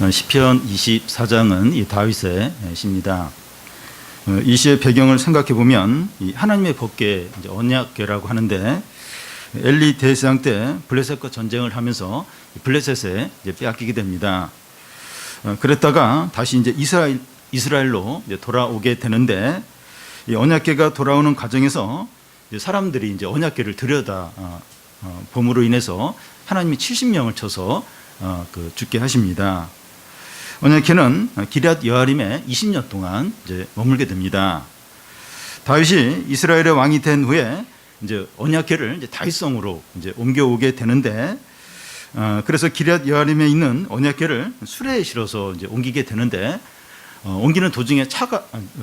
시편 24장은 이 다윗의 시입니다. 이 시의 배경을 생각해 보면 이 하나님의 법궤, 언약궤라고 하는데 엘리 대제사장 때 블레셋과 전쟁을 하면서 블레셋에 빼앗기게 됩니다. 그랬다가 다시 이제 이스라엘로 돌아오게 되는데 이 언약궤가 돌아오는 과정에서 사람들이 이제 언약궤를 들여다 봄으로 인해서 하나님이 70명을 쳐서 죽게 하십니다. 언약궤는 기럇 여아림에 20년 동안 이제 머물게 됩니다. 다윗이 이스라엘의 왕이 된 후에 이제 언약궤를 이제 다윗성으로 이제 옮겨오게 되는데, 그래서 기럇 여아림에 있는 언약궤를 수레에 실어서 이제 옮기게 되는데, 옮기는 도중에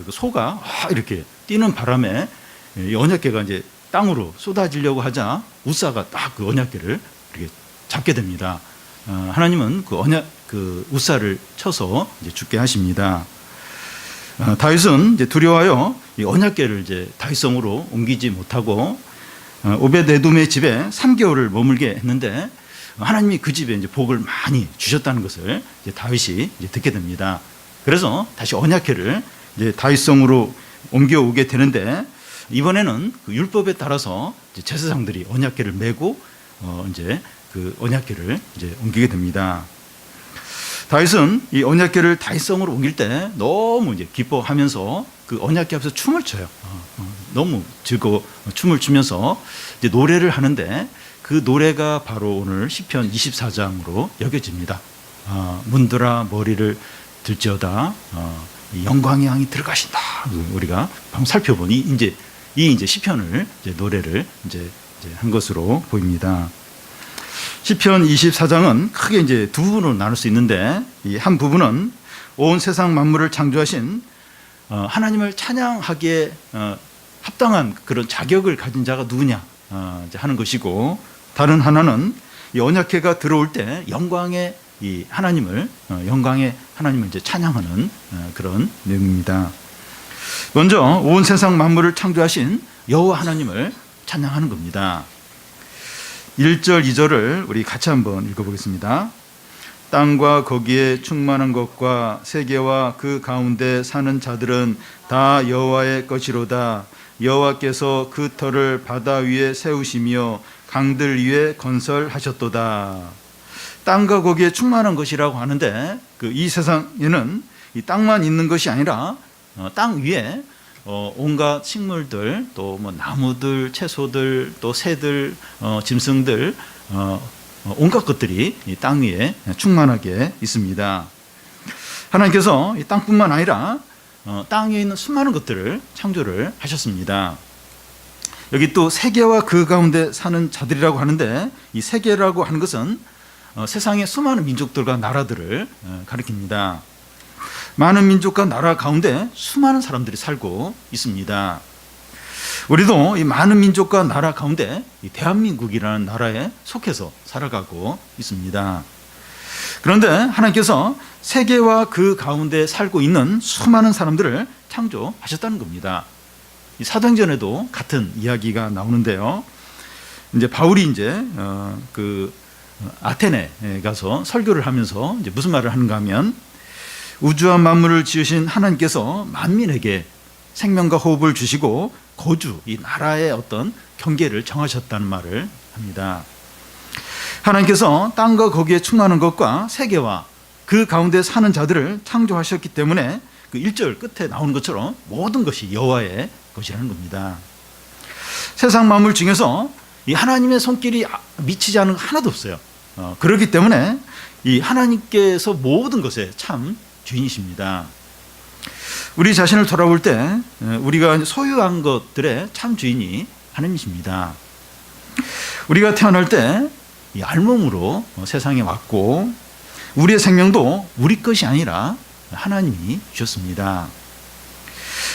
소가 이렇게 뛰는 바람에 이 언약궤가 이제 땅으로 쏟아지려고 하자 우사가 딱 그 언약궤를 이렇게 잡게 됩니다. 하나님은 그 우사를 쳐서 이제 죽게 하십니다. 다윗은 이제 두려워하여 이 언약궤를 이제 다윗성으로 옮기지 못하고 오벳에돔의 집에 3개월을 머물게 했는데, 하나님이 그 집에 이제 복을 많이 주셨다는 것을 이제 다윗이 이제 듣게 됩니다. 그래서 다시 언약궤를 이제 다윗성으로 옮겨오게 되는데, 이번에는 그 율법에 따라서 이제 제사장들이 언약궤를 메고 이제 그 언약궤를 이제 옮기게 됩니다. 다윗은 이 언약궤를 다윗성으로 옮길 때 너무 이제 기뻐하면서 그 언약궤 앞에서 춤을 춰요. 너무 즐거워 춤을 추면서 이제 노래를 하는데, 그 노래가 바로 오늘 시편 24장으로 여겨집니다. 문들아 머리를 들지어다 영광의 왕이 들어가신다. 우리가 방금 살펴보니 이 시편을 이제 노래를 이제 한 것으로 보입니다. 시편 24장은 크게 이제 두 부분으로 나눌 수 있는데, 이 한 부분은 온 세상 만물을 창조하신 하나님을 찬양하기에 합당한 그런 자격을 가진 자가 누구냐 하는 것이고, 다른 하나는 이 언약궤가 들어올 때 영광의 하나님을 이제 찬양하는 그런 내용입니다. 먼저 온 세상 만물을 창조하신 여호와 하나님을 찬양하는 겁니다. 1절, 2절을 우리 같이 한번 읽어보겠습니다. 땅과 거기에 충만한 것과 세계와 그 가운데 사는 자들은 다 여호와의 것이로다. 여호와께서 그 터를 바다 위에 세우시며 강들 위에 건설하셨도다. 땅과 거기에 충만한 것이라고 하는데, 이 세상에는 이 땅만 있는 것이 아니라 땅 위에 온갖 식물들, 또 뭐 나무들, 채소들, 또 새들, 짐승들, 온갖 것들이 이 땅 위에 충만하게 있습니다. 하나님께서 이 땅뿐만 아니라 땅 위에 있는 수많은 것들을 창조를 하셨습니다. 여기 또 세계와 그 가운데 사는 자들이라고 하는데, 이 세계라고 하는 것은 세상의 수많은 민족들과 나라들을 가리킵니다. 많은 민족과 나라 가운데 수많은 사람들이 살고 있습니다. 우리도 이 많은 민족과 나라 가운데 이 대한민국이라는 나라에 속해서 살아가고 있습니다. 그런데 하나님께서 세계와 그 가운데 살고 있는 수많은 사람들을 창조하셨다는 겁니다. 이 사도행전에도 같은 이야기가 나오는데요. 이제 바울이 이제 아테네에 가서 설교를 하면서 이제 무슨 말을 하는가 하면, 우주와 만물을 지으신 하나님께서 만민에게 생명과 호흡을 주시고 거주, 이 나라의 어떤 경계를 정하셨다는 말을 합니다. 하나님께서 땅과 거기에 충만한 것과 세계와 그 가운데 사는 자들을 창조하셨기 때문에 그 1절 끝에 나오는 것처럼 모든 것이 여호와의 것이라는 겁니다. 세상 만물 중에서 이 하나님의 손길이 미치지 않은 거 하나도 없어요. 그렇기 때문에 이 하나님께서 모든 것에 참 주인이십니다. 우리 자신을 돌아볼 때 우리가 소유한 것들의 참 주인이 하나님이십니다. 우리가 태어날 때 이 알몸으로 세상에 왔고, 우리의 생명도 우리 것이 아니라 하나님이 주셨습니다.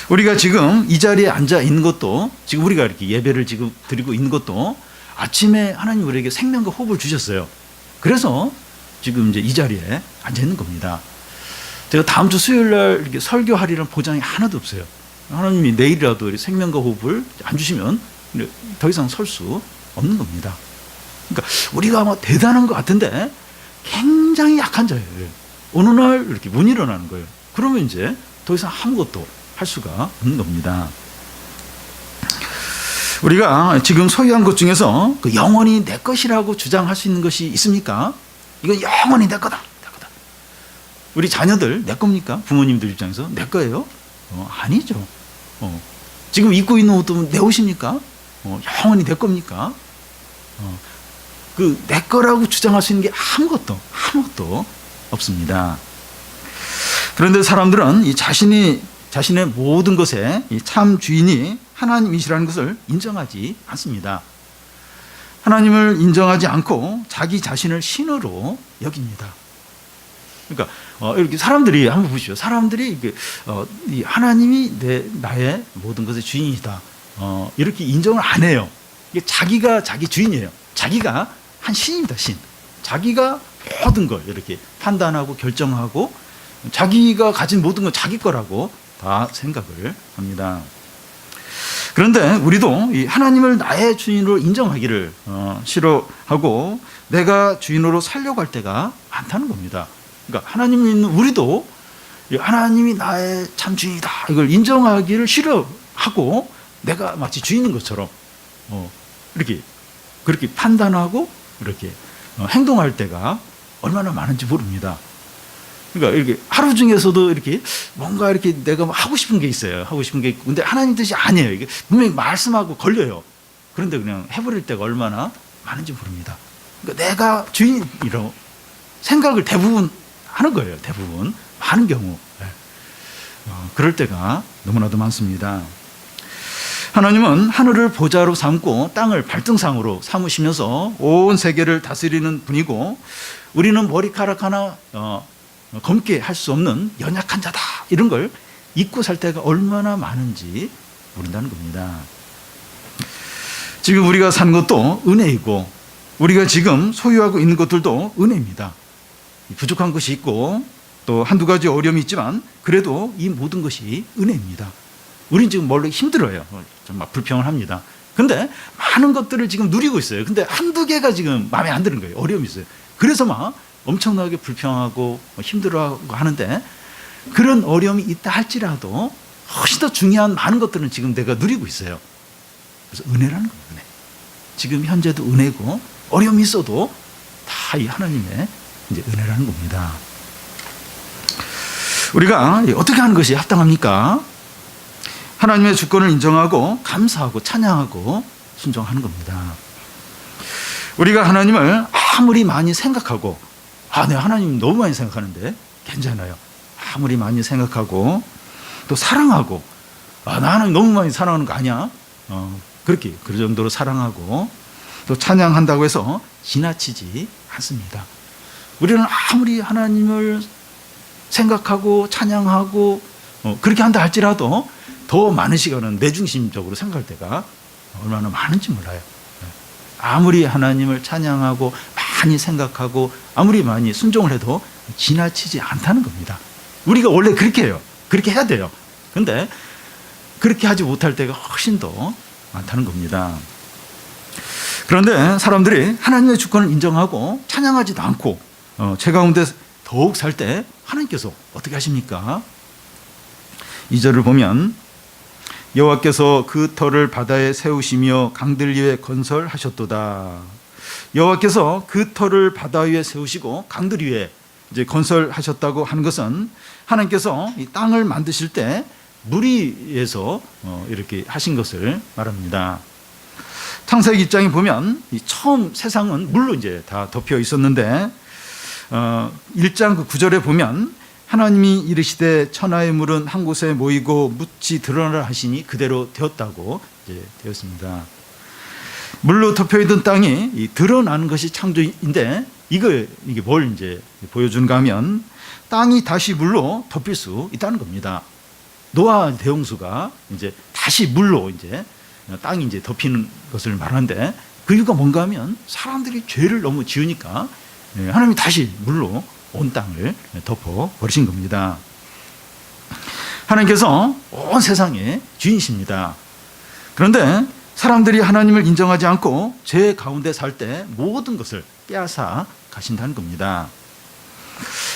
우리가 지금 이 자리에 앉아 있는 것도, 지금 우리가 이렇게 예배를 지금 드리고 있는 것도 아침에 하나님 우리에게 생명과 호흡을 주셨어요. 그래서 지금 이제 이 자리에 앉아 있는 겁니다. 제가 다음 주 수요일 날 이렇게 설교하리라는 보장이 하나도 없어요. 하나님이 내일이라도 생명과 호흡을 안 주시면 더 이상 설 수 없는 겁니다. 그러니까 우리가 아마 대단한 것 같은데 굉장히 약한 자예요. 어느 날 이렇게 문이 일어나는 거예요. 그러면 이제 더 이상 아무것도 할 수가 없는 겁니다. 우리가 지금 소유한 것 중에서 그 영원히 내 것이라고 주장할 수 있는 것이 있습니까? 이건 영원히 내 거다. 내 거다. 우리 자녀들 내 겁니까? 부모님들 입장에서 내 거예요? 아니죠. 지금 입고 있는 옷도 내 옷입니까? 영원히 내 겁니까? 그 내 거라고 주장할 수 있는 게 아무것도 없습니다. 그런데 사람들은 이 자신의 모든 것에 이 참 주인이 하나님이시라는 것을 인정하지 않습니다. 하나님을 인정하지 않고 자기 자신을 신으로 여깁니다. 그러니까 이렇게 사람들이 한번 보시죠. 사람들이 이 하나님이 나의 모든 것의 주인이다. 이렇게 인정을 안 해요. 이게 자기가 자기 주인이에요. 자기가 한 신입니다. 신. 자기가 모든 걸 이렇게 판단하고 결정하고 자기가 가진 모든 건 자기 거라고 다 생각을 합니다. 그런데 우리도 이 하나님을 나의 주인으로 인정하기를 싫어하고 내가 주인으로 살려고 할 때가 많다는 겁니다. 그러니까 하나님이 있는 우리도 하나님이 나의 참 주인이다 이걸 인정하기를 싫어하고 내가 마치 주인인 것처럼 이렇게 그렇게 판단하고 이렇게 행동할 때가 얼마나 많은지 모릅니다. 그러니까 이렇게 하루 중에서도 이렇게 뭔가 이렇게 내가 하고 싶은 게 있어요. 하고 싶은 게 있고. 근데 하나님 뜻이 아니에요. 이게 분명히 말씀하고 걸려요. 그런데 그냥 해버릴 때가 얼마나 많은지 모릅니다. 그러니까 내가 주인이라고 생각을 대부분 하는 거예요. 대부분. 많은 경우. 그럴 때가 너무나도 많습니다. 하나님은 하늘을 보좌로 삼고 땅을 발등상으로 삼으시면서 온 세계를 다스리는 분이고 우리는 머리카락 하나 검게 할 수 없는 연약한 자다 이런 걸 잊고 살 때가 얼마나 많은지 모른다는 겁니다. 지금 우리가 사는 것도 은혜이고 우리가 지금 소유하고 있는 것들도 은혜입니다. 부족한 것이 있고 또 한두 가지 어려움이 있지만 그래도 이 모든 것이 은혜입니다. 우린 지금 뭘로 힘들어요. 정말 불평을 합니다. 근데 많은 것들을 지금 누리고 있어요. 근데 한두 개가 지금 마음에 안 드는 거예요. 어려움이 있어요. 그래서 막 엄청나게 불평하고 힘들어하고 하는데 그런 어려움이 있다 할지라도 훨씬 더 중요한 많은 것들은 지금 내가 누리고 있어요. 그래서 은혜라는 거예요. 은혜. 지금 현재도 은혜고 어려움이 있어도 다 이 하나님의 이제 은혜라는 겁니다. 우리가 어떻게 하는 것이 합당합니까? 하나님의 주권을 인정하고 감사하고 찬양하고 순종하는 겁니다. 우리가 하나님을 아무리 많이 생각하고 내가 하나님 너무 많이 생각하는데 괜찮아요. 아무리 많이 생각하고 또 사랑하고 나 하나님 너무 많이 사랑하는 거 아니야? 그렇게 그 정도로 사랑하고 또 찬양한다고 해서 지나치지 않습니다. 우리는 아무리 하나님을 생각하고 찬양하고 그렇게 한다 할지라도 더 많은 시간은 내중심적으로 생각할 때가 얼마나 많은지 몰라요. 아무리 하나님을 찬양하고 많이 생각하고 아무리 많이 순종을 해도 지나치지 않다는 겁니다. 우리가 원래 그렇게 해요. 그렇게 해야 돼요. 그런데 그렇게 하지 못할 때가 훨씬 더 많다는 겁니다. 그런데 사람들이 하나님의 주권을 인정하고 찬양하지도 않고 제 가운데 더욱 살 때 하나님께서 어떻게 하십니까? 2절을 보면 여호와께서 그 터를 바다에 세우시며 강들 위에 건설하셨도다. 여호와께서 그 터를 바다 위에 세우시고 강들 위에 이제 건설하셨다고 하는 것은 하나님께서 이 땅을 만드실 때 물 위에서 이렇게 하신 것을 말합니다. 창세기 1장에 보면 이 처음 세상은 물로 이제 다 덮여 있었는데 1장 그 9절에 보면 하나님이 이르시되 천하의 물은 한 곳에 모이고 묻지 드러나라 하시니 그대로 되었다고 이제 되었습니다. 물로 덮여 있던 땅이 드러나는 것이 창조인데 이게 뭘 이제 보여주는가 하면 땅이 다시 물로 덮일 수 있다는 겁니다. 노아 대홍수가 이제 다시 물로 이제 땅이 이제 덮이는 것을 말하는데 그 이유가 뭔가 하면 사람들이 죄를 너무 지으니까 하나님이 다시 물로 온 땅을 덮어 버리신 겁니다. 하나님께서 온 세상의 주인이십니다. 그런데 사람들이 하나님을 인정하지 않고 죄 가운데 살 때 모든 것을 빼앗아 가신다는 겁니다.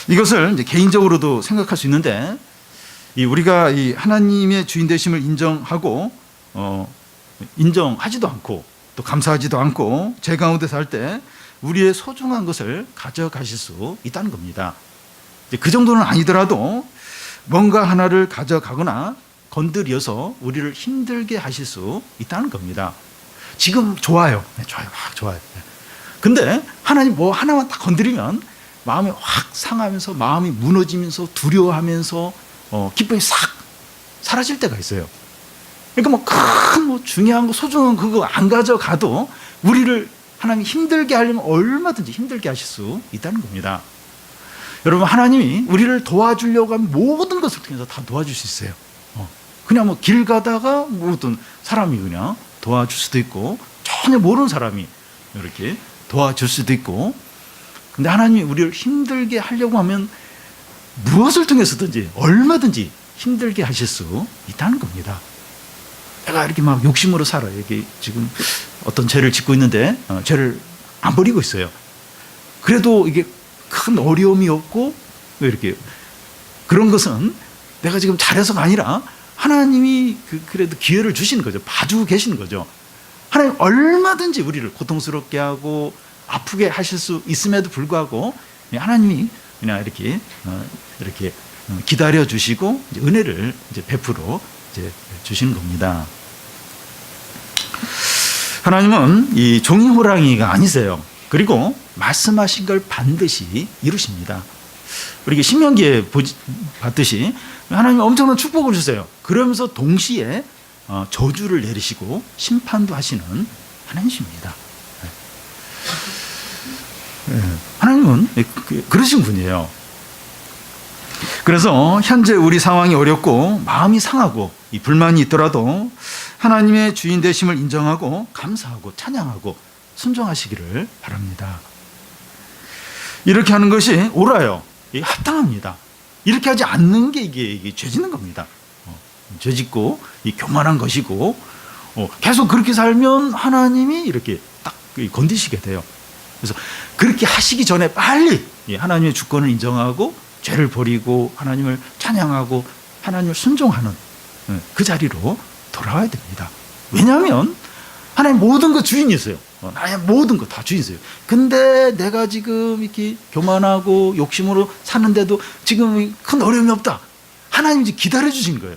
이것을 이제 개인적으로도 생각할 수 있는데, 우리가 이 하나님의 주인 되심을 인정하고 인정하지도 않고 또 감사하지도 않고 제 가운데 살 때 우리의 소중한 것을 가져가실 수 있다는 겁니다. 그 정도는 아니더라도 뭔가 하나를 가져가거나 건드려서 우리를 힘들게 하실 수 있다는 겁니다. 지금 좋아요. 네, 좋아요. 확 좋아요. 근데 하나님 뭐 하나만 딱 건드리면 마음이 확 상하면서 마음이 무너지면서 두려워하면서 기쁨이 싹 사라질 때가 있어요. 그러니까 뭐 중요한 거 소중한 그거 안 가져가도 우리를 하나님이 힘들게 하려면 얼마든지 힘들게 하실 수 있다는 겁니다. 여러분, 하나님이 우리를 도와주려고 하면 모든 것을 통해서 다 도와줄 수 있어요. 그냥 뭐 길 가다가 뭐 어떤 사람이 그냥 도와줄 수도 있고 전혀 모르는 사람이 이렇게 도와줄 수도 있고, 근데 하나님이 우리를 힘들게 하려고 하면 무엇을 통해서든지 얼마든지 힘들게 하실 수 있다는 겁니다. 내가 이렇게 막 욕심으로 살아요. 이게 지금 어떤 죄를 짓고 있는데 죄를 안 버리고 있어요. 그래도 이게 큰 어려움이 없고 이렇게 그런 것은 내가 지금 잘해서가 아니라 하나님이 그래도 기회를 주시는 거죠. 봐주고 계시는 거죠. 하나님 얼마든지 우리를 고통스럽게 하고 아프게 하실 수 있음에도 불구하고 하나님이 그냥 이렇게 기다려 주시고 은혜를 이제 베풀어 주시는 겁니다. 하나님은 이 종이 호랑이가 아니세요. 그리고 말씀하신 걸 반드시 이루십니다. 우리 신명기에 봤듯이 하나님이 엄청난 축복을 주세요. 그러면서 동시에 저주를 내리시고 심판도 하시는 하나님이십니다. 하나님은 그러신 분이에요. 그래서 현재 우리 상황이 어렵고 마음이 상하고 이 불만이 있더라도 하나님의 주인 되심을 인정하고 감사하고 찬양하고 순종하시기를 바랍니다. 이렇게 하는 것이 옳아요. 합당합니다. 이렇게 하지 않는 게 이게 죄 짓는 겁니다. 죄 짓고 교만한 것이고 계속 그렇게 살면 하나님이 이렇게 딱 건드시게 돼요. 그래서 그렇게 하시기 전에 빨리 하나님의 주권을 인정하고 죄를 버리고 하나님을 찬양하고 하나님을 순종하는 그 자리로 돌아와야 됩니다. 왜냐하면 하나님 모든 것 주인이세요. 나의 모든 것 다 주인이세요. 근데 내가 지금 이렇게 교만하고 욕심으로 사는데도 지금 큰 어려움이 없다. 하나님이 이제 기다려 주신 거예요.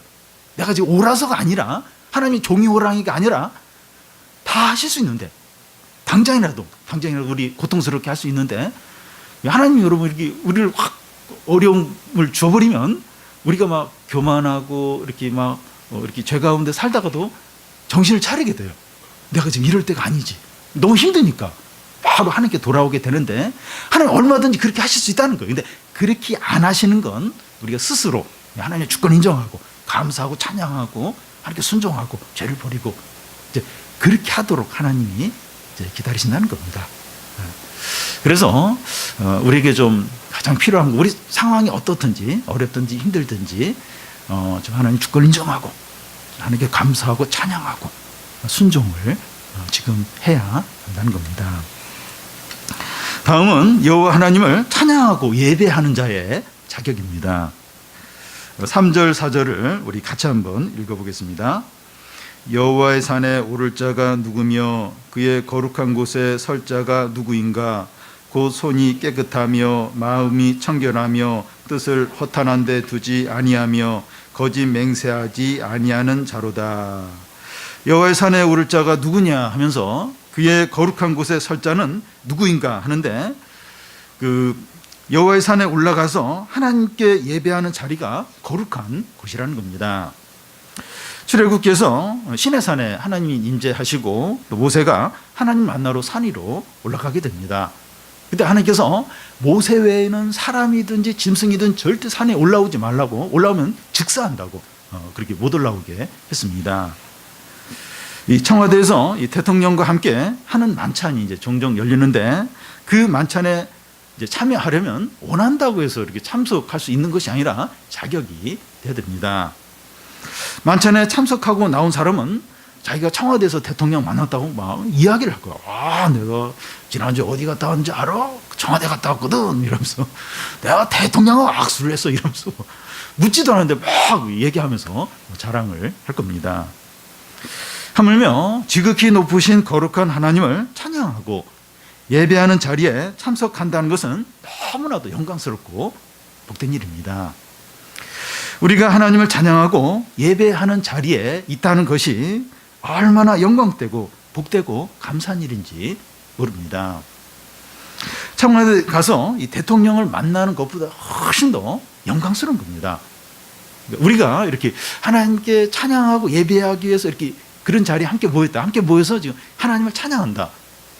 내가 지금 옳아서가 아니라 하나님이 종이 호랑이가 아니라 다 하실 수 있는데 당장이라도 우리 고통스럽게 할 수 있는데 하나님이 여러분 이렇게 우리를 확 어려움을 줘버리면 우리가 막 교만하고 이렇게 막 이렇게 죄 가운데 살다가도 정신을 차리게 돼요. 내가 지금 이럴 때가 아니지. 너무 힘드니까 바로 하나님께 돌아오게 되는데 하나님 얼마든지 그렇게 하실 수 있다는 거예요. 근데 그렇게 안 하시는 건 우리가 스스로 하나님의 주권 인정하고 감사하고 찬양하고 하나님께 순종하고 죄를 버리고 이제 그렇게 하도록 하나님이 이제 기다리신다는 겁니다. 그래서 우리에게 좀 가장 필요한 거, 우리 상황이 어떻든지 어렵든지 힘들든지 좀 하나님 주권 인정하고 하나님께 감사하고 찬양하고 순종을 지금 해야 한다는 겁니다. 다음은 여호와 하나님을 찬양하고 예배하는 자의 자격입니다. 3절 4절을 우리 같이 한번 읽어보겠습니다. 여호와의 산에 오를 자가 누구며 그의 거룩한 곳에 설 자가 누구인가? 곧 손이 깨끗하며 마음이 청결하며 뜻을 허탄한 데 두지 아니하며 거짓 맹세하지 아니하는 자로다. 여호와의 산에 오를 자가 누구냐 하면서 그의 거룩한 곳에 설 자는 누구인가 하는데 여호와의 산에 올라가서 하나님께 예배하는 자리가 거룩한 곳이라는 겁니다. 출애굽기에서 시내산에 하나님이 임재하시고 또 모세가 하나님 만나러 산 위로 올라가게 됩니다. 그때 하나님께서 모세 외에는 사람이든지 짐승이든 절대 산에 올라오지 말라고, 올라오면 즉사한다고 그렇게 못 올라오게 했습니다. 이 청와대에서 이 대통령과 함께 하는 만찬이 이제 종종 열리는데 그 만찬에 이제 참여하려면 원한다고 해서 이렇게 참석할 수 있는 것이 아니라 자격이 돼야 됩니다. 만찬에 참석하고 나온 사람은 자기가 청와대에서 대통령 만났다고 막 이야기를 할 거야. 아, 내가 지난주에 어디 갔다 왔는지 알아? 청와대 갔다 왔거든. 이러면서 내가 대통령하고 악수를 했어. 이러면서 묻지도 않았는데 막 얘기하면서 자랑을 할 겁니다. 하물며 지극히 높으신 거룩한 하나님을 찬양하고 예배하는 자리에 참석한다는 것은 너무나도 영광스럽고 복된 일입니다. 우리가 하나님을 찬양하고 예배하는 자리에 있다는 것이 얼마나 영광되고 복되고 감사한 일인지 모릅니다. 청와대 가서 이 대통령을 만나는 것보다 훨씬 더 영광스러운 겁니다. 우리가 이렇게 하나님께 찬양하고 예배하기 위해서 이렇게 그런 자리에 함께 모였다. 함께 모여서 지금 하나님을 찬양한다.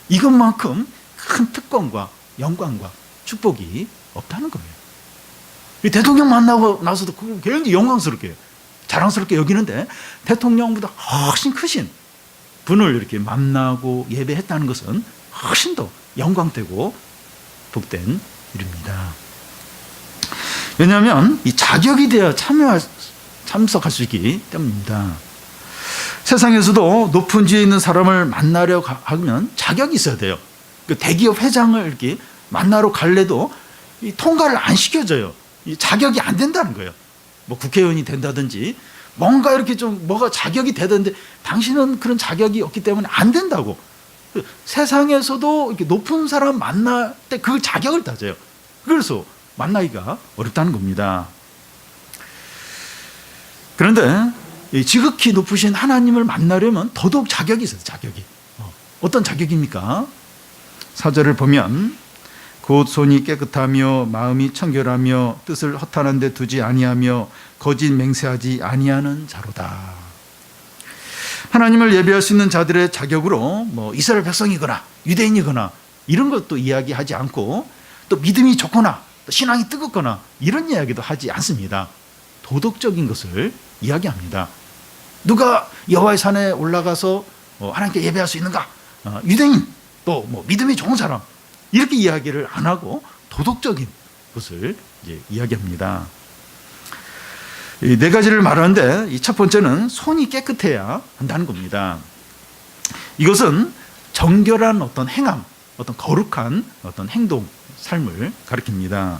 이것만큼 큰 특권과 영광과 축복이 없다는 거예요. 이 대통령 만나고 나서도 그걸 굉장히 영광스럽게 자랑스럽게 여기는데 대통령보다 훨씬 크신 분을 이렇게 만나고 예배했다는 것은 훨씬 더 영광되고 복된 일입니다. 왜냐하면 이 자격이 되어 참석할 수 있기 때문입니다. 세상에서도 높은 지에 있는 사람을 만나려 하면 자격이 있어야 돼요. 대기업 회장을 이렇게 만나러 갈래도 이 통과를 안 시켜줘요. 이 자격이 안 된다는 거예요. 뭐 국회의원이 된다든지 뭔가 이렇게 좀 뭐가 자격이 되던데 당신은 그런 자격이 없기 때문에 안 된다고. 세상에서도 이렇게 높은 사람 만날 때 그 자격을 따져요. 그래서 만나기가 어렵다는 겁니다. 그런데 지극히 높으신 하나님을 만나려면 더더욱 자격이 있어요. 자격이. 어떤 자격입니까? 4절을 보면 곧 손이 깨끗하며 마음이 청결하며 뜻을 허탄한 데 두지 아니하며 거짓 맹세하지 아니하는 자로다. 하나님을 예배할 수 있는 자들의 자격으로 뭐 이스라엘 백성이거나 유대인이거나 이런 것도 이야기하지 않고 또 믿음이 좋거나 또 신앙이 뜨겁거나 이런 이야기도 하지 않습니다. 도덕적인 것을 이야기합니다. 누가 여호와의 산에 올라가서 하나님께 예배할 수 있는가? 유대인 또 뭐 믿음이 좋은 사람 이렇게 이야기를 안 하고 도덕적인 것을 이제 이야기합니다. 이 네 가지를 말하는데 이 첫 번째는 손이 깨끗해야 한다는 겁니다. 이것은 정결한 어떤 행함, 어떤 거룩한 어떤 행동, 삶을 가리킵니다.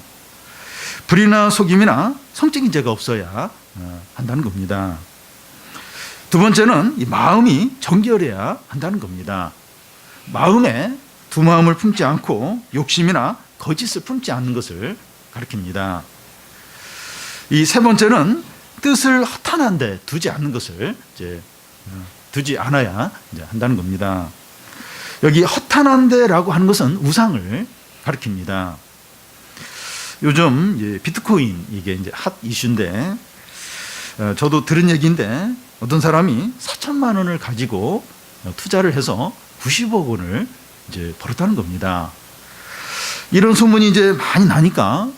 불이나 속임이나 성적인 죄가 없어야 한다는 겁니다. 두 번째는 이 마음이 정결해야 한다는 겁니다. 마음에 두 마음을 품지 않고 욕심이나 거짓을 품지 않는 것을 가리킵니다. 이 세 번째는 뜻을 허탄한 데 두지 않는 것을 이제 두지 않아야 이제 한다는 겁니다. 여기 허탄한 데라고 하는 것은 우상을 가리킵니다. 요즘 이제 비트코인 이게 이제 핫 이슈인데 저도 들은 얘기인데 어떤 사람이 4천만 원을 가지고 투자를 해서 90억 원을 이제 벌었다는 겁니다. 이런 소문이 이제 많이 나니까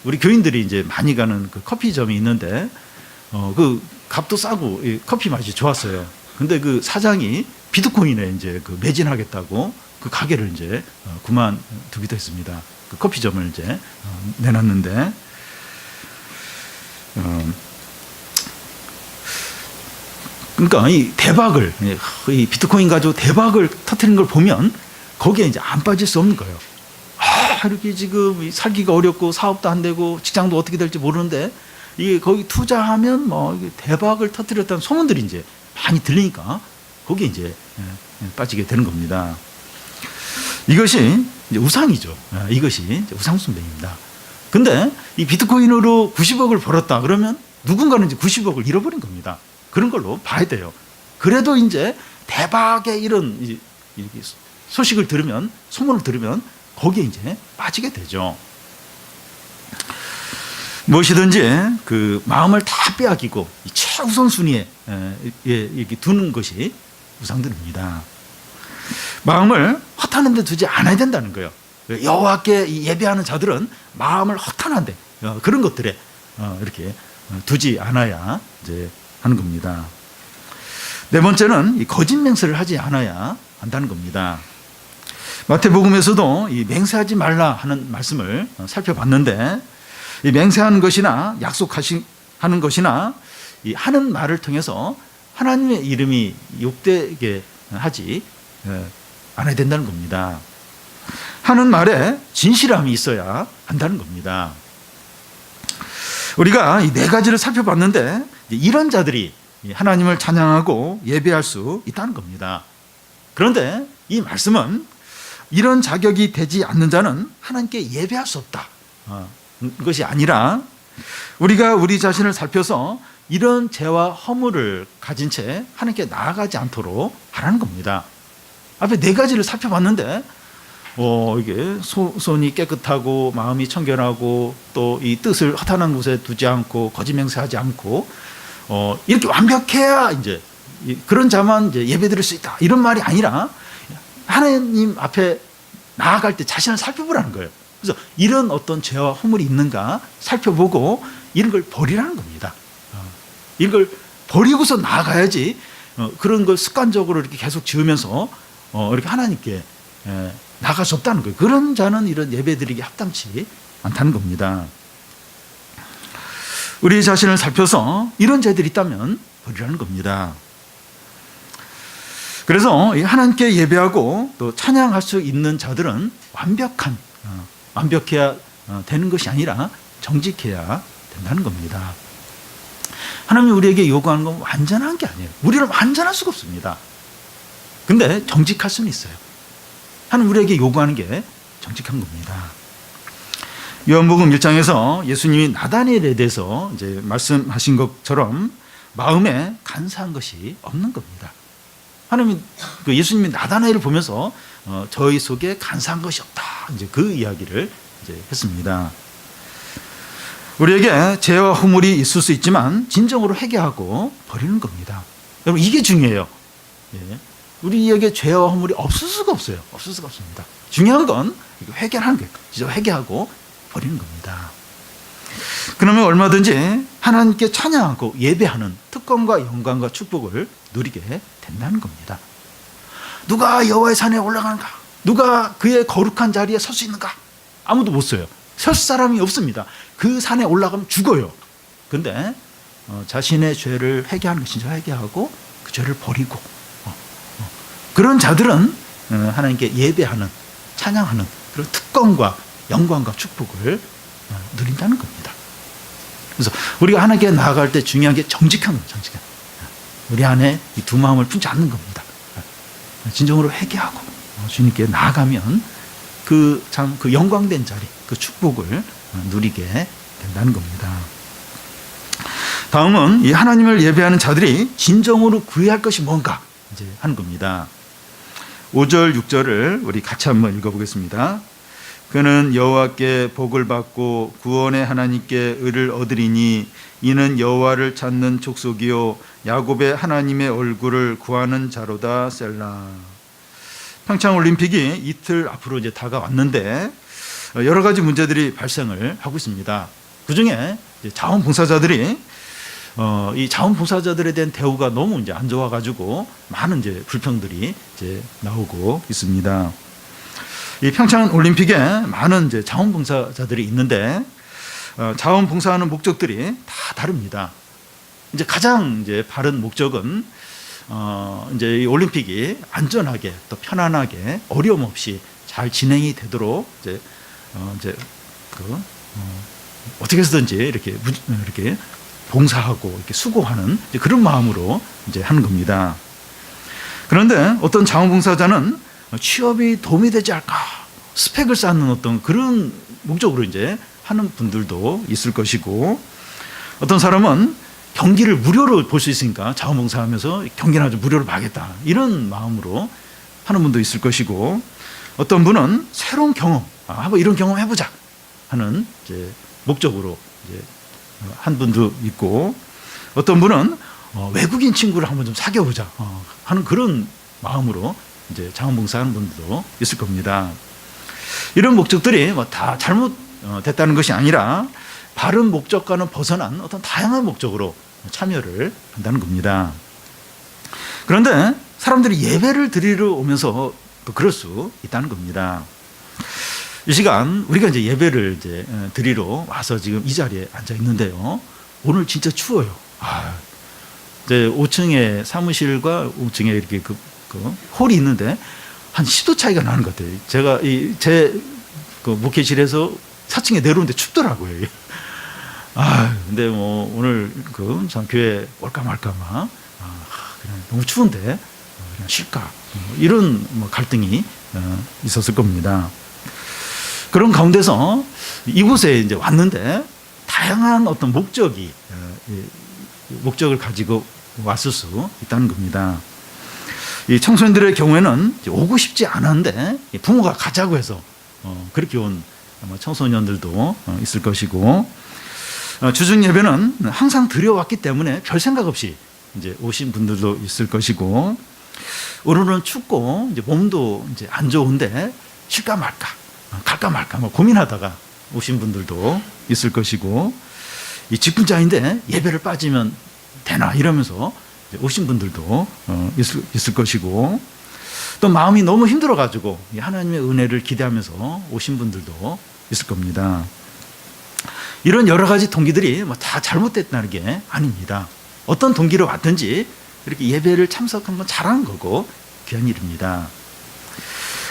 우리 교인들이 이제 많이 가는 그 커피점이 있는데 그 값도 싸고 커피 맛이 좋았어요. 근데 그 사장이 비트코인에 이제 그 매진하겠다고 그 가게를 이제 그만두기도 했습니다. 그 커피점을 이제 내놨는데 그러니까 이 대박을 이 비트코인 가지고 대박을 터뜨린 걸 보면 거기에 이제 안 빠질 수 없는 거예요. 이렇게 지금 살기가 어렵고 사업도 안 되고 직장도 어떻게 될지 모르는데 이게 거기 투자하면 뭐 대박을 터뜨렸다는 소문들이 이제 많이 들리니까 거기에 이제 빠지게 되는 겁니다. 이것이 이제 우상이죠. 이것이 이제 우상숭배입니다. 근데 이 비트코인으로 90억을 벌었다 그러면 누군가는 이제 90억을 잃어버린 겁니다. 그런 걸로 봐야 돼요. 그래도 이제 대박의 이런 소식을 들으면, 소문을 들으면 거기에 이제 빠지게 되죠. 무엇이든지 그 마음을 다 빼앗기고 최우선순위에 이렇게 두는 것이 우상들입니다. 마음을 허탄한 데 두지 않아야 된다는 거예요. 여호와께 예배하는 자들은 마음을 허탄한데 그런 것들에 이렇게 두지 않아야 이제 하는 겁니다. 네 번째는 이 거짓 맹세를 하지 않아야 한다는 겁니다. 마태복음에서도 이 맹세하지 말라 하는 말씀을 살펴봤는데 이 맹세하는 것이나 약속하는 것이나 이 하는 말을 통해서 하나님의 이름이 욕되게 하지 않아야 된다는 겁니다. 하는 말에 진실함이 있어야 한다는 겁니다. 우리가 이 네 가지를 살펴봤는데 이런 자들이 하나님을 찬양하고 예배할 수 있다는 겁니다. 그런데 이 말씀은 이런 자격이 되지 않는 자는 하나님께 예배할 수 없다 것이 아니라 우리가 우리 자신을 살펴서 이런 죄와 허물을 가진 채 하나님께 나아가지 않도록 하라는 겁니다. 앞에 네 가지를 살펴봤는데 이게 손이 깨끗하고 마음이 청결하고 또 이 뜻을 허탄한 곳에 두지 않고 거짓 맹세하지 않고 이렇게 완벽해야 이제 그런 자만 이제 예배드릴 수 있다 이런 말이 아니라 하나님 앞에 나아갈 때 자신을 살펴보라는 거예요. 그래서 이런 어떤 죄와 허물이 있는가 살펴보고 이런 걸 버리라는 겁니다. 이런 걸 버리고서 나아가야지 그런 걸 습관적으로 이렇게 계속 지으면서 이렇게 하나님께 나갈 수 없다는 거예요. 그런 자는 이런 예배드리기 합당치 않다는 겁니다. 우리 자신을 살펴서 이런 죄들이 있다면 버리라는 겁니다. 그래서 하나님께 예배하고 또 찬양할 수 있는 자들은 완벽해야 되는 것이 아니라 정직해야 된다는 겁니다. 하나님이 우리에게 요구하는 건 완전한 게 아니에요. 우리는 완전할 수가 없습니다. 근데 정직할 수는 있어요. 하나님 우리에게 요구하는 게 정직한 겁니다. 요한복음 1장에서 예수님이 나다니엘에 대해서 이제 말씀하신 것처럼 마음에 간사한 것이 없는 겁니다. 하나님 예수님이 나다나엘을 보면서 저희 속에 간사한 것이 없다. 이제 그 이야기를 이제 했습니다. 우리에게 죄와 허물이 있을 수 있지만 진정으로 회개하고 버리는 겁니다. 여러분 이게 중요해요. 우리에게 죄와 허물이 없을 수가 없어요. 없을 수가 없습니다. 중요한 건 회개하는 거예요. 진짜 회개하고 버리는 겁니다. 그러면 얼마든지 하나님께 찬양하고 예배하는 특권과 영광과 축복을 누리게 된다는 겁니다. 누가 여호와의 산에 올라가는가? 누가 그의 거룩한 자리에 설 수 있는가? 아무도 못 서요. 설 사람이 없습니다. 그 산에 올라가면 죽어요. 근데 자신의 죄를 회개하는 것 진짜 회개하고 그 죄를 버리고 그런 자들은 하나님께 예배하는 찬양하는 그런 특권과 영광과 축복을 누린다는 겁니다. 그래서 우리가 하나님께 나아갈 때 중요한 게 정직한 거예요. 정직한. 우리 안에 이 두 마음을 품지 않는 겁니다. 진정으로 회개하고 주님께 나아가면 그 영광된 자리, 그 축복을 누리게 된다는 겁니다. 다음은 이 하나님을 예배하는 자들이 진정으로 구해야 할 것이 뭔가 이제 하는 겁니다. 5절, 6절을 우리 같이 한번 읽어보겠습니다. 그는 여호와께 복을 받고 구원의 하나님께 의를 얻으리니 이는 여호와를 찾는 족속이요 야곱의 하나님의 얼굴을 구하는 자로다. 셀라. 평창 올림픽이 이틀 앞으로 이제 다가왔는데 여러 가지 문제들이 발생을 하고 있습니다. 그 중에 자원봉사자들이 이 자원봉사자들에 대한 대우가 너무 이제 안 좋아가지고 많은 이제 불평들이 이제 나오고 있습니다. 이 평창 올림픽에 많은 이제 자원봉사자들이 있는데 자원봉사하는 목적들이 다 다릅니다. 이제 가장 이제 바른 목적은 이제 이 올림픽이 안전하게 또 편안하게 어려움 없이 잘 진행이 되도록 이제 어떻게 해서든지 이렇게 봉사하고 이렇게 수고하는 이제 그런 마음으로 이제 하는 겁니다. 그런데 어떤 자원봉사자는 취업이 도움이 되지 않을까 스펙을 쌓는 어떤 그런 목적으로 이제 하는 분들도 있을 것이고 어떤 사람은 경기를 무료로 볼 수 있으니까 자원봉사하면서 경기는 아주 무료로 봐야겠다 이런 마음으로 하는 분도 있을 것이고 어떤 분은 새로운 경험 한번 이런 경험 해보자 하는 이제 목적으로 이제 한 분도 있고 어떤 분은 외국인 친구를 한번 좀 사귀어보자 하는 그런 마음으로 이제 자원봉사하는 분들도 있을 겁니다. 이런 목적들이 뭐 다 잘못됐다는 것이 아니라 바른 목적과는 벗어난 어떤 다양한 목적으로 참여를 한다는 겁니다. 그런데 사람들이 예배를 드리러 오면서 또 그럴 수 있다는 겁니다. 이 시간 우리가 이제 예배를 이제 드리러 와서 지금 이 자리에 앉아 있는데요. 오늘 진짜 추워요. 이제 5층에 사무실과 5층에 이렇게 그 홀이 있는데 한 10도 차이가 나는 것 같아요. 제가 제 목회실에서 4층에 내려오는데 춥더라고요. 근데 뭐 오늘 참 교회 올까 말까 막 그냥 너무 추운데 그냥 쉴까 이런 갈등이 있었을 겁니다. 그런 가운데서 이곳에 이제 왔는데 다양한 어떤 목적을 가지고 왔을 수 있다는 겁니다. 이 청소년들의 경우에는 오고 싶지 않았는데 부모가 가자고 해서 그렇게 온 청소년들도 있을 것이고, 주중 예배는 항상 드려왔기 때문에 별 생각 없이 이제 오신 분들도 있을 것이고, 오늘은 춥고 이제 몸도 이제 안 좋은데 쉴까 말까, 갈까 말까 고민하다가 오신 분들도 있을 것이고, 이 직분자인데 예배를 빠지면 되나 이러면서 오신 분들도 있을 것이고, 또 마음이 너무 힘들어가지고 하나님의 은혜를 기대하면서 오신 분들도 있을 겁니다. 이런 여러 가지 동기들이 다 잘못됐다는 게 아닙니다. 어떤 동기로 왔든지 이렇게 예배를 참석한 건 잘하는 거고 귀한 일입니다.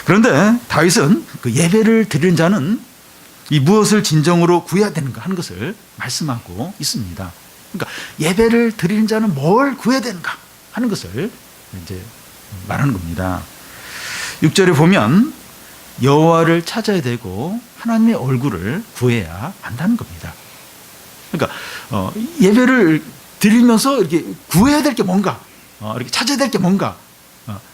그런데 다윗은 그 예배를 드리는 자는 이 무엇을 진정으로 구해야 되는가 하는 것을 말씀하고 있습니다. 그러니까 예배를 드리는 자는 뭘 구해야 되는가 하는 것을 이제 말하는 겁니다. 6절에 보면 여호와를 찾아야 되고 하나님의 얼굴을 구해야 한다는 겁니다. 그러니까 예배를 드리면서 이렇게 구해야 될 게 뭔가, 이렇게 찾아야 될 게 뭔가,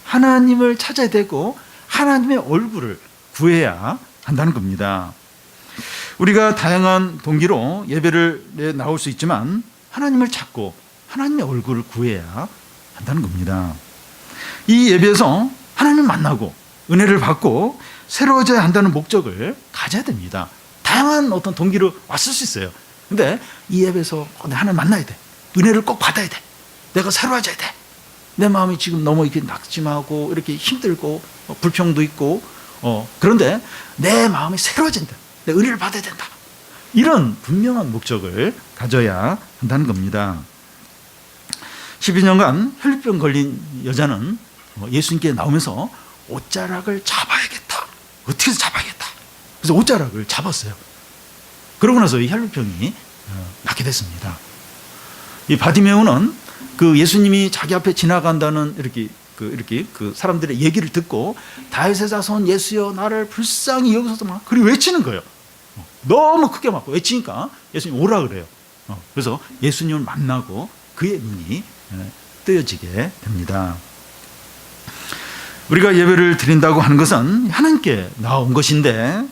하나님을 찾아야 되고 하나님의 얼굴을 구해야 한다는 겁니다. 우리가 다양한 동기로 예배를 나올 수 있지만 하나님을 찾고 하나님의 얼굴을 구해야 한다는 겁니다. 이 예배에서 하나님을 만나고 은혜를 받고 새로워져야 한다는 목적을 가져야 됩니다. 다양한 어떤 동기로 왔을 수 있어요. 근데 이 예배에서 하나님 만나야 돼. 은혜를 꼭 받아야 돼. 내가 새로워져야 돼. 내 마음이 지금 너무 이렇게 낙심하고 이렇게 힘들고 불평도 있고 그런데 내 마음이 새로워진다. 내 은혜를 받아야 된다. 이런 분명한 목적을 가져야 한다는 겁니다. 12년간 혈류병 걸린 여자는 예수님께 나오면서 옷자락을 잡아야겠다. 어떻게 해서 잡아야겠다. 그래서 옷자락을 잡았어요. 그러고 나서 이 혈류병이 낫게 됐습니다. 이 바디메오는 그 예수님이 자기 앞에 지나간다는 이렇게 그 사람들의 얘기를 듣고 다윗의 자손 예수여 나를 불쌍히 여기서도 막 그리 외치는 거예요. 너무 크게 막 외치니까 예수님 오라 그래요. 그래서 예수님을 만나고 그의 눈이 뜨여지게 됩니다. 우리가 예배를 드린다고 하는 것은 하나님께 나온 것인데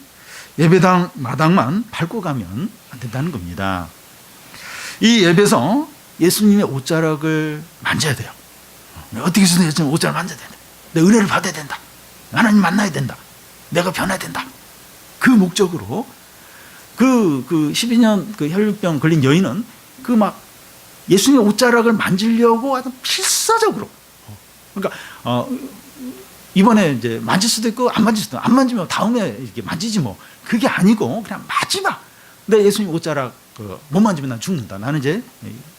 예배당 마당만 밟고 가면 안 된다는 겁니다. 이 예배에서 예수님의 옷자락을 만져야 돼요. 어떻게 해서든 예수님 옷자락을 만져야 된다. 내 은혜를 받아야 된다. 하나님 만나야 된다. 내가 변해야 된다. 그 목적으로 그 12년 그 혈류병 걸린 여인은 그 막 예수님의 옷자락을 만지려고 아주 필사적으로, 그러니까 이번에 이제 만질 수도 있고 안 만질 수도 있고, 안 만지면 다음에 이렇게 만지지 뭐, 그게 아니고 그냥 마지막 내 예수님 옷자락 못 만지면 난 죽는다. 나는 이제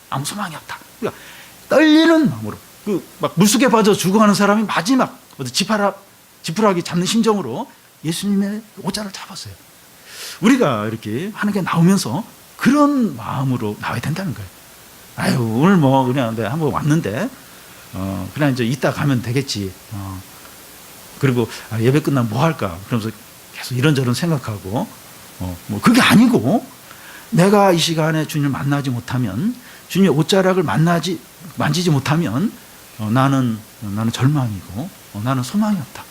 아무 소망이 없다. 그러니까 떨리는 마음으로 그 막 물속에 빠져 죽어가는 사람이 마지막 지푸라기 잡는 심정으로 예수님의 옷자락을 잡았어요. 우리가 이렇게 하는 게 나오면서 그런 마음으로 나와야 된다는 거예요. 아유, 오늘 뭐 그냥 내가 한번 왔는데 그냥 이제 이따 가면 되겠지. 그리고 예배 끝나면 뭐 할까? 그러면서 계속 이런저런 생각하고 뭐 그게 아니고, 내가 이 시간에 주님을 만나지 못하면, 주님의 옷자락을 만지지 못하면 나는 절망이고 나는 소망이 없다.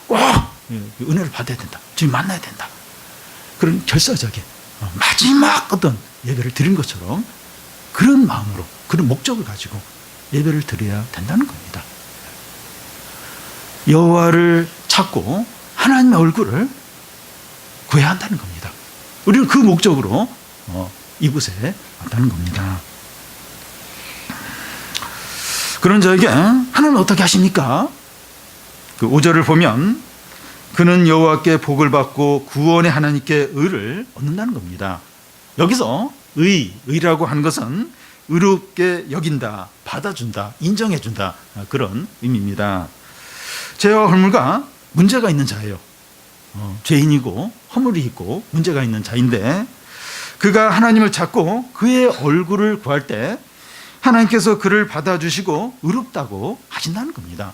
꼭 은혜를 받아야 된다. 주님 만나야 된다. 그런 결사적인 마지막 어떤 예배를 드린 것처럼 그런 마음으로, 그런 목적을 가지고 예배를 드려야 된다는 겁니다. 여호와를 찾고 하나님의 얼굴을 구해야 한다는 겁니다. 우리는 그 목적으로 이곳에 왔다는 겁니다. 그런 자에게 하나님은 어떻게 하십니까? 그 5절을 보면 그는 여호와께 복을 받고 구원의 하나님께 의를 얻는다는 겁니다. 여기서 의라고 하는 것은 의롭게 여긴다, 받아준다, 인정해준다, 그런 의미입니다. 죄와 허물과 문제가 있는 자예요. 죄인이고 허물이 있고 문제가 있는 자인데, 그가 하나님을 찾고 그의 얼굴을 구할 때 하나님께서 그를 받아주시고 의롭다고 하신다는 겁니다.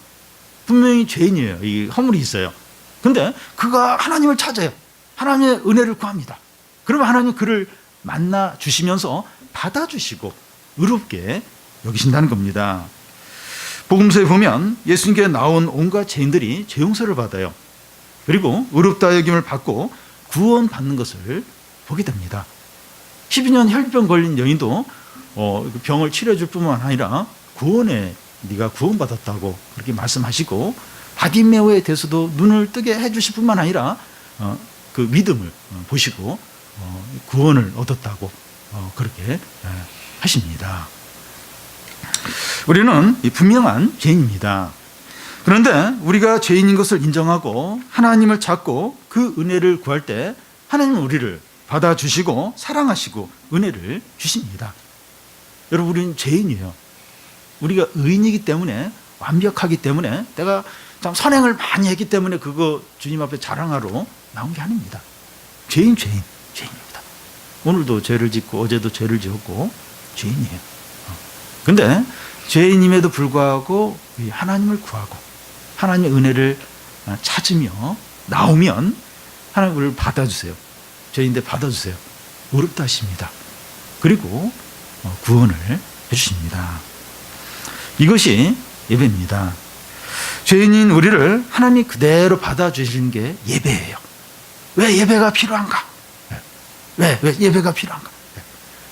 분명히 죄인이에요. 이 허물이 있어요. 근데 그가 하나님을 찾아요. 하나님의 은혜를 구합니다. 그러면 하나님 그를 만나 주시면서 받아주시고 의롭게 여기신다는 겁니다. 복음서에 보면 예수님께 나온 온갖 죄인들이 죄 용서를 받아요. 그리고 의롭다 여김을 받고 구원받는 것을 보게 됩니다. 12년 혈병 걸린 여인도 병을 치료해 줄 뿐만 아니라 구원에 네가 구원받았다고 그렇게 말씀하시고, 바디메오에 대해서도 눈을 뜨게 해주실 뿐만 아니라 그 믿음을 보시고 구원을 얻었다고 그렇게 하십니다. 우리는 분명한 죄인입니다. 그런데 우리가 죄인인 것을 인정하고 하나님을 찾고 그 은혜를 구할 때 하나님은 우리를 받아주시고 사랑하시고 은혜를 주십니다. 여러분, 우리는 죄인이에요. 우리가 의인이기 때문에, 완벽하기 때문에, 내가 참 선행을 많이 했기 때문에 그거 주님 앞에 자랑하러 나온 게 아닙니다. 죄인입니다. 오늘도 죄를 짓고 어제도 죄를 지었고 죄인이에요. 근데 죄인임에도 불구하고 하나님을 구하고 하나님의 은혜를 찾으며 나오면 하나님 우리를 받아주세요. 죄인인데 받아주세요. 의롭다 하십니다. 그리고 구원을 해주십니다. 이것이 예배입니다. 죄인인 우리를 하나님이 그대로 받아주시는 게 예배예요. 왜 예배가 필요한가? 왜 예배가 필요한가?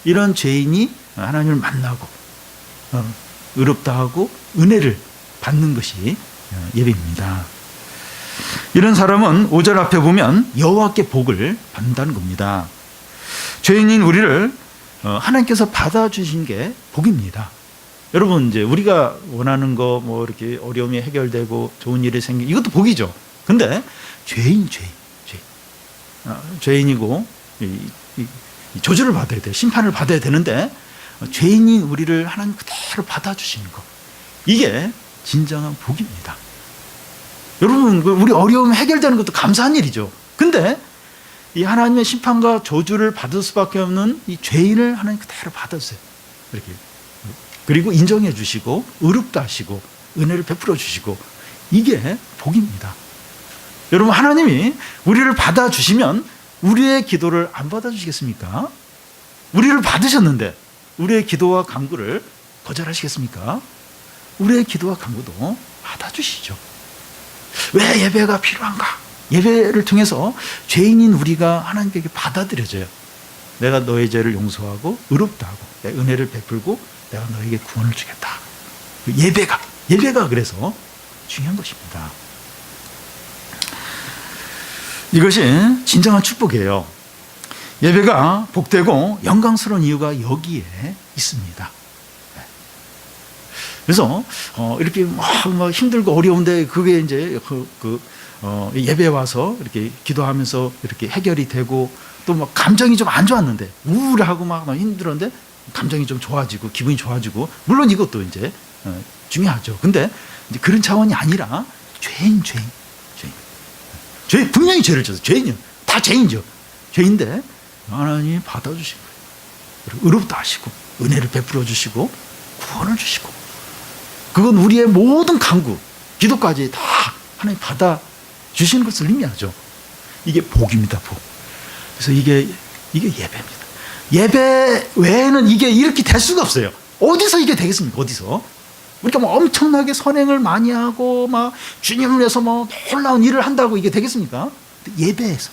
이런 죄인이 하나님을 만나고 의롭다 하고 은혜를 받는 것이 예배입니다. 이런 사람은 5절 앞에 보면 여호와께 복을 받는다는 겁니다. 죄인인 우리를 하나님께서 받아주신 게 복입니다. 여러분, 이제 우리가 원하는 거 뭐 이렇게 어려움이 해결되고 좋은 일이 생기고 이것도 복이죠. 근데 죄인이고 저주를 받아야 돼, 심판을 받아야 되는데 죄인인 우리를 하나님 그대로 받아주시는 거, 이게 진정한 복입니다. 여러분, 우리 어려움 해결되는 것도 감사한 일이죠. 근데 이 하나님의 심판과 저주를 받을 수밖에 없는 이 죄인을 하나님 그대로 받아주세요. 이렇게. 그리고 인정해 주시고 의롭다 하시고 은혜를 베풀어 주시고, 이게 복입니다. 여러분, 하나님이 우리를 받아주시면 우리의 기도를 안 받아주시겠습니까? 우리를 받으셨는데 우리의 기도와 간구를 거절하시겠습니까? 우리의 기도와 간구도 받아주시죠. 왜 예배가 필요한가? 예배를 통해서 죄인인 우리가 하나님께 받아들여져요. 내가 너의 죄를 용서하고 의롭다 하고 내 은혜를 베풀고 내가 너에게 구원을 주겠다. 예배가 그래서 중요한 것입니다. 이것이 진정한 축복이에요. 예배가 복되고 영광스러운 이유가 여기에 있습니다. 그래서 이렇게 막 힘들고 어려운데 그게 이제 예배 와서 이렇게 기도하면서 이렇게 해결이 되고, 또 막 감정이 좀 안 좋았는데 우울하고 막 힘들었는데 감정이 좀 좋아지고 기분이 좋아지고, 물론 이것도 이제 중요하죠. 근데 이제 그런 차원이 아니라 죄인 분명히 죄를 져서 죄인이요. 다 죄인이죠. 죄인데 하나님이 받아주신 거예요. 그리고 의롭다 하시고 은혜를 베풀어 주시고 구원을 주시고, 그건 우리의 모든 간구, 기도까지 다 하나님 받아 주시는 것을 의미하죠. 이게 복입니다, 복. 그래서 이게 예배입니다. 예배 외에는 이게 이렇게 될 수가 없어요. 어디서 이게 되겠습니까? 어디서? 우리가 뭐 엄청나게 선행을 많이 하고 막 주님을 위해서 뭐 놀라운 일을 한다고 이게 되겠습니까? 예배에서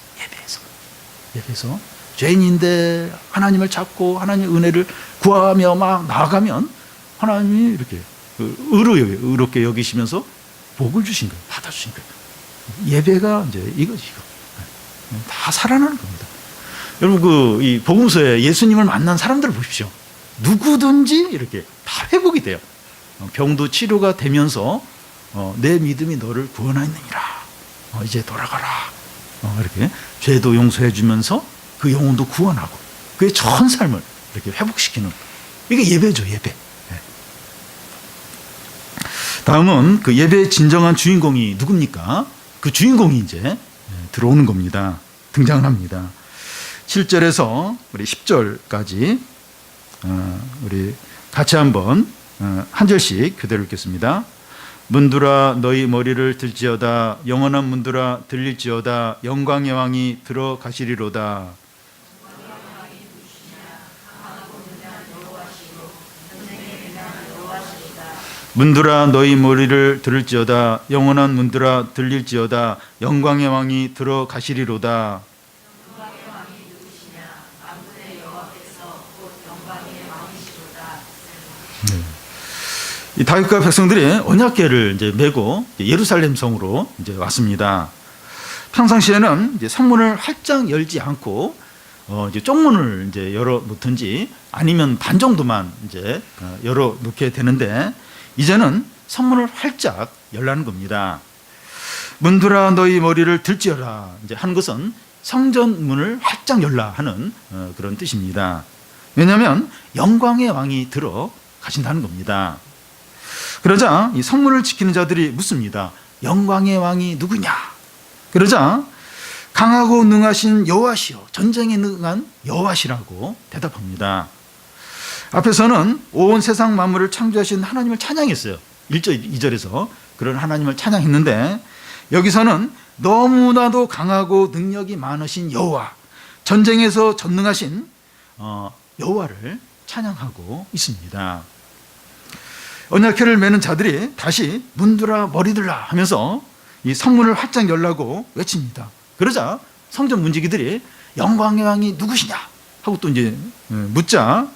죄인인데 하나님을 찾고 하나님의 은혜를 구하며 막 나아가면 하나님이 이렇게 의롭게 여기시면서 복을 주신 거예요. 받아주신 거예요. 예배가 이제 이거지, 이거. 다 살아나는 겁니다. 여러분, 이 복음서에 예수님을 만난 사람들을 보십시오. 누구든지 이렇게 다 회복이 돼요. 병도 치료가 되면서 내 믿음이 너를 구원하였느니라. 이제 돌아가라. 이렇게 죄도 용서해 주면서 그 영혼도 구원하고 그의 전 삶을 이렇게 회복시키는, 이게 예배죠, 예배. 예. 다음은 그 예배의 진정한 주인공이 누굽니까? 그 주인공이 이제 들어오는 겁니다. 등장을 합니다. 7절에서 우리 10절까지 우리 같이 한번 한 절씩 그대로 읽겠습니다. 문들아 너희 머리를 들지어다. 영원한 문들아 들릴지어다. 영광의 왕이 들어가시리로다. 문들아 너희 머리를 들을지어다. 영원한 문들아 들릴지어다. 영광의 왕이 들어가시리로다. 이 다윗과 백성들이 언약궤를 이제 메고 예루살렘 성으로 이제 왔습니다. 평상시에는 이제 성문을 활짝 열지 않고 이제 쪽문을 이제 열어 놓든지 아니면 반 정도만 이제 열어 놓게 되는데 이제는 성문을 활짝 열라는 겁니다. 문들아 너희 머리를 들지어라 이제 하는 것은 성전 문을 활짝 열라 하는 그런 뜻입니다. 왜냐하면 영광의 왕이 들어가신다는 겁니다. 그러자 이 성문을 지키는 자들이 묻습니다. 영광의 왕이 누구냐? 그러자 강하고 능하신 여호와시여, 전쟁에 능한 여호와시라고 대답합니다. 앞에서는 온 세상 만물을 창조하신 하나님을 찬양했어요. 1절, 2절에서 그런 하나님을 찬양했는데 여기서는 너무나도 강하고 능력이 많으신 여호와, 전쟁에서 전능하신 여호와를 찬양하고 있습니다. 언약궤를 메는 자들이 다시 문들아 머리들라 하면서 이 성문을 활짝 열라고 외칩니다. 그러자 성전 문지기들이 영광의 왕이 누구시냐 하고 또 이제 묻자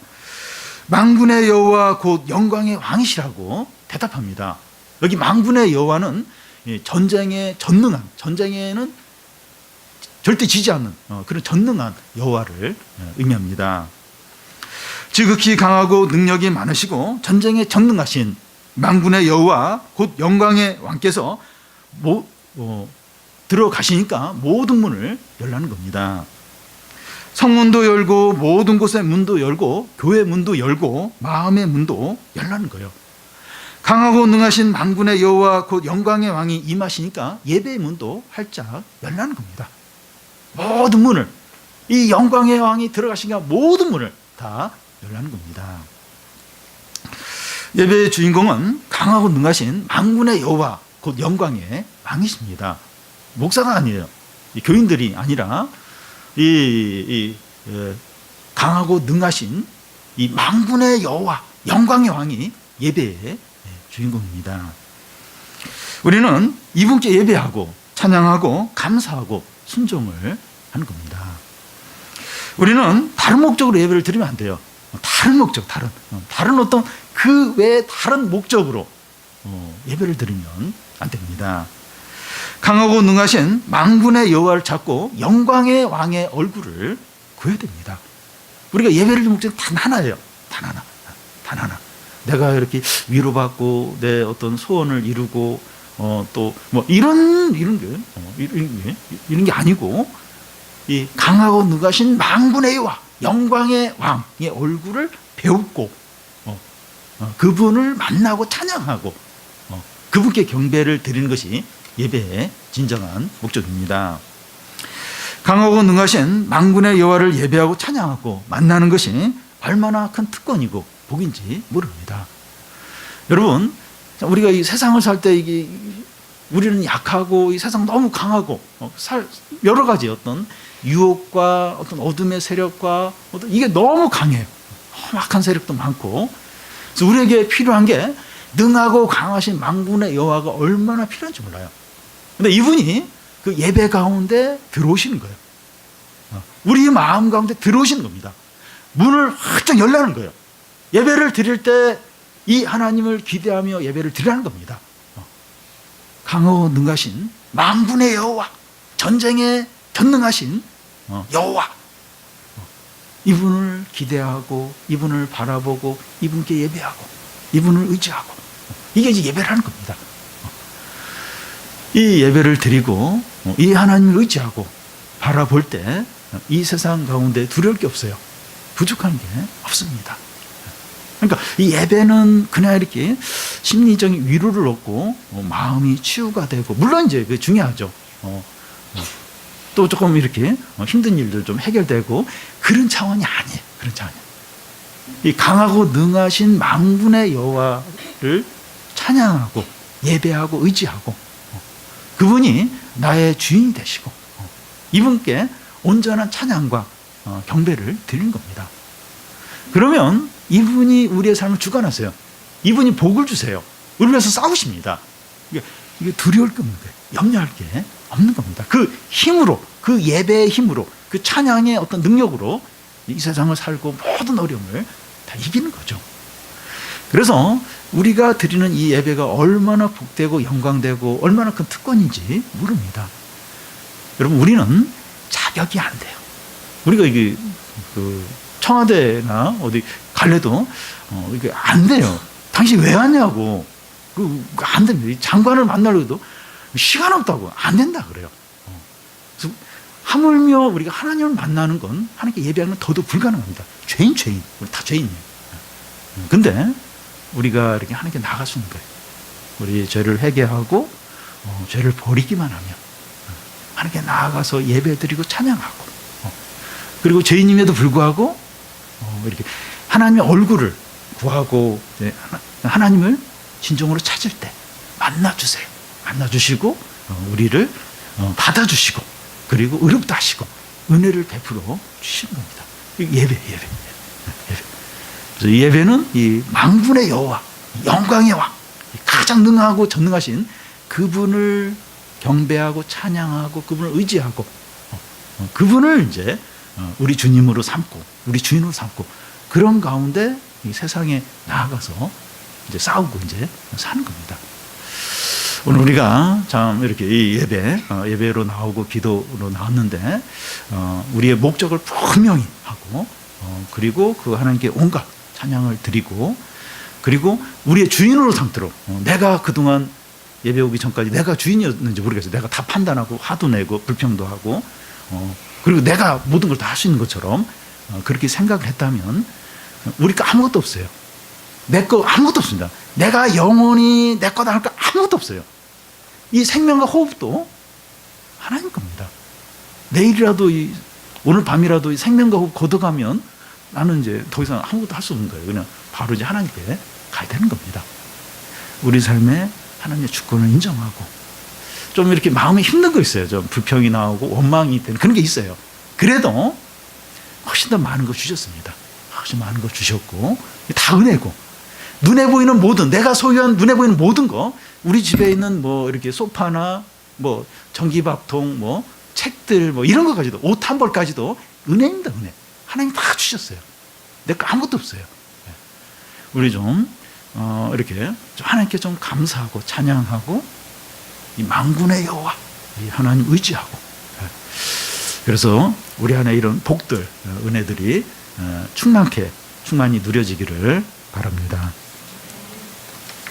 만군의 여호와 곧 영광의 왕이시라고 대답합니다. 여기 만군의 여호와는 전쟁에 전능한, 전쟁에는 절대 지지 않는 그런 전능한 여호와를 의미합니다. 지극히 강하고 능력이 많으시고 전쟁에 전능하신 만군의 여호와 곧 영광의 왕께서 들어가시니까 모든 문을 열라는 겁니다. 성문도 열고 모든 곳의 문도 열고 교회 문도 열고 마음의 문도 열라는 거예요. 강하고 능하신 만군의 여호와 곧 영광의 왕이 임하시니까 예배의 문도 활짝 열라는 겁니다. 모든 문을, 이 영광의 왕이 들어가시니까 모든 문을 다 열라는 겁니다. 예배의 주인공은 강하고 능하신 만군의 여호와 곧 영광의 왕이십니다. 목사가 아니에요. 교인들이 아니라 강하고 능하신 이 만군의 여호와 영광의 왕이 예배의 주인공입니다. 우리는 이분께 예배하고 찬양하고 감사하고 순종을 하는 겁니다. 우리는 다른 목적으로 예배를 드리면 안 돼요. 다른 목적, 다른 어떤 그 외에 다른 목적으로 예배를 드리면 안 됩니다. 강하고 능하신 만군의 여호와를 찾고 영광의 왕의 얼굴을 구해야 됩니다. 우리가 예배를 드리는 목적은 단 하나예요. 단 하나. 내가 이렇게 위로받고 내 어떤 소원을 이루고 또 뭐 이런 게 아니고 이 강하고 능하신 만군의 여호와 영광의 왕의 얼굴을 배우고 그분을 만나고 찬양하고 그분께 경배를 드리는 것이 예배의 진정한 목적입니다. 강하고 능하신 만군의 여호와를 예배하고 찬양하고 만나는 것이 얼마나 큰 특권이고 복인지 모릅니다. 여러분, 우리가 이 세상을 살 때 이게 우리는 약하고 이 세상 너무 강하고 여러 가지 어떤 유혹과 어떤 어둠의 세력과 이게 너무 강해요. 험악한 세력도 많고. 그래서 우리에게 필요한 게 능하고 강하신 만군의 여호와가 얼마나 필요한지 몰라요. 근데 이분이 그 예배 가운데 들어오시는 거예요. 우리 마음 가운데 들어오시는 겁니다. 문을 활짝 열라는 거예요. 예배를 드릴 때 이 하나님을 기대하며 예배를 드리라는 겁니다. 강하고 능하신 만군의 여호와, 전쟁에 전능하신 여호와, 이분을 기대하고 이분을 바라보고 이분께 예배하고 이분을 의지하고 이게 이제 예배라는 겁니다. 이 예배를 드리고 이 하나님을 의지하고 바라볼 때 이 세상 가운데 두려울 게 없어요. 부족한 게 없습니다. 그러니까 이 예배는 그냥 이렇게 심리적인 위로를 얻고 마음이 치유가 되고, 물론 이제 그 중요하죠. 또 조금 이렇게 힘든 일들 좀 해결되고, 그런 차원이 아니에요. 그런 차원이. 이 강하고 능하신 만군의 여호와를 찬양하고 예배하고 의지하고, 그분이 나의 주인이 되시고, 이분께 온전한 찬양과 경배를 드리는 겁니다. 그러면 이분이 우리의 삶을 주관하세요. 이분이 복을 주세요. 우리를 위해서 싸우십니다. 이게 두려울 게 없는 거예요. 염려할 게 없는 겁니다. 그 힘으로, 그 예배의 힘으로, 그 찬양의 어떤 능력으로 이 세상을 살고 모든 어려움을 다 이기는 거죠. 그래서 우리가 드리는 이 예배가 얼마나 복되고 영광되고 얼마나 큰 특권인지 모릅니다. 여러분, 우리는 자격이 안 돼요. 우리가 이게 청와대나 어디 갈래도 이게 안 돼요. 당신 왜 왔냐고. 안 됩니다. 장관을 만나려고 해도 시간 없다고. 안 된다 그래요. 그래서 하물며 우리가 하나님을 만나는 건, 하나님께 예배하는 건 더더욱 불가능합니다. 죄인. 우리 다 죄인이에요. 근데 우리가 이렇게 하나님께 나갈 수 있는 거예요. 우리 죄를 회개하고 죄를 버리기만 하면 하나님께 나아가서 예배드리고 찬양하고, 그리고 죄인임에도 불구하고 이렇게 하나님의 얼굴을 구하고 하나님을 진정으로 찾을 때 만나주세요. 만나주시고 우리를 받아주시고, 그리고 의롭다 하시고 은혜를 베풀어 주시는 겁니다. 예배. 그래서 이 예배는 이 만군의 여호와, 영광의 왕, 가장 능하고 전능하신 그분을 경배하고 찬양하고 그분을 의지하고 그분을 이제 우리 주님으로 삼고 우리 주인으로 삼고, 그런 가운데 이 세상에 나아가서 이제 싸우고 이제 사는 겁니다. 오늘 우리가 참 이렇게 이 예배로 나오고 기도로 나왔는데, 우리의 목적을 분명히 하고, 그리고 그 하나님께 온갖 찬양을 드리고, 그리고 우리의 주인으로 삼도록, 내가 그동안 예배 오기 전까지 내가 주인이었는지 모르겠어요. 내가 다 판단하고 화도 내고 불평도 하고, 그리고 내가 모든 걸 다 할 수 있는 것처럼 그렇게 생각을 했다면 우리가 아무것도 없어요. 내 거 아무것도 없습니다. 내가 영원히 내 거다 할 거 아무것도 없어요. 이 생명과 호흡도 하나님 겁니다. 내일이라도 오늘 밤이라도 이 생명과 호흡 걷어가면 나는 이제 더 이상 아무것도 할 수 없는 거예요. 그냥 바로 이제 하나님께 가야 되는 겁니다. 우리 삶에 하나님의 주권을 인정하고, 좀 이렇게 마음에 힘든 거 있어요. 좀 불평이 나오고 원망이 되는 그런 게 있어요. 그래도 훨씬 더 많은 거 주셨습니다. 훨씬 많은 거 주셨고, 다 은혜고, 눈에 보이는 모든, 내가 소유한 눈에 보이는 모든 거, 우리 집에 있는 뭐 이렇게 소파나 뭐 전기밥통, 뭐 책들, 뭐 이런 거까지도, 옷 한 벌까지도 은혜입니다. 은혜. 하나님 다 주셨어요. 내 거 아무것도 없어요. 우리 좀 이렇게 좀 하나님께 좀 감사하고 찬양하고, 이 만군의 여호와, 이 하나님 의지하고, 그래서 우리 안에 이런 복들, 은혜들이 충만히 누려지기를 바랍니다.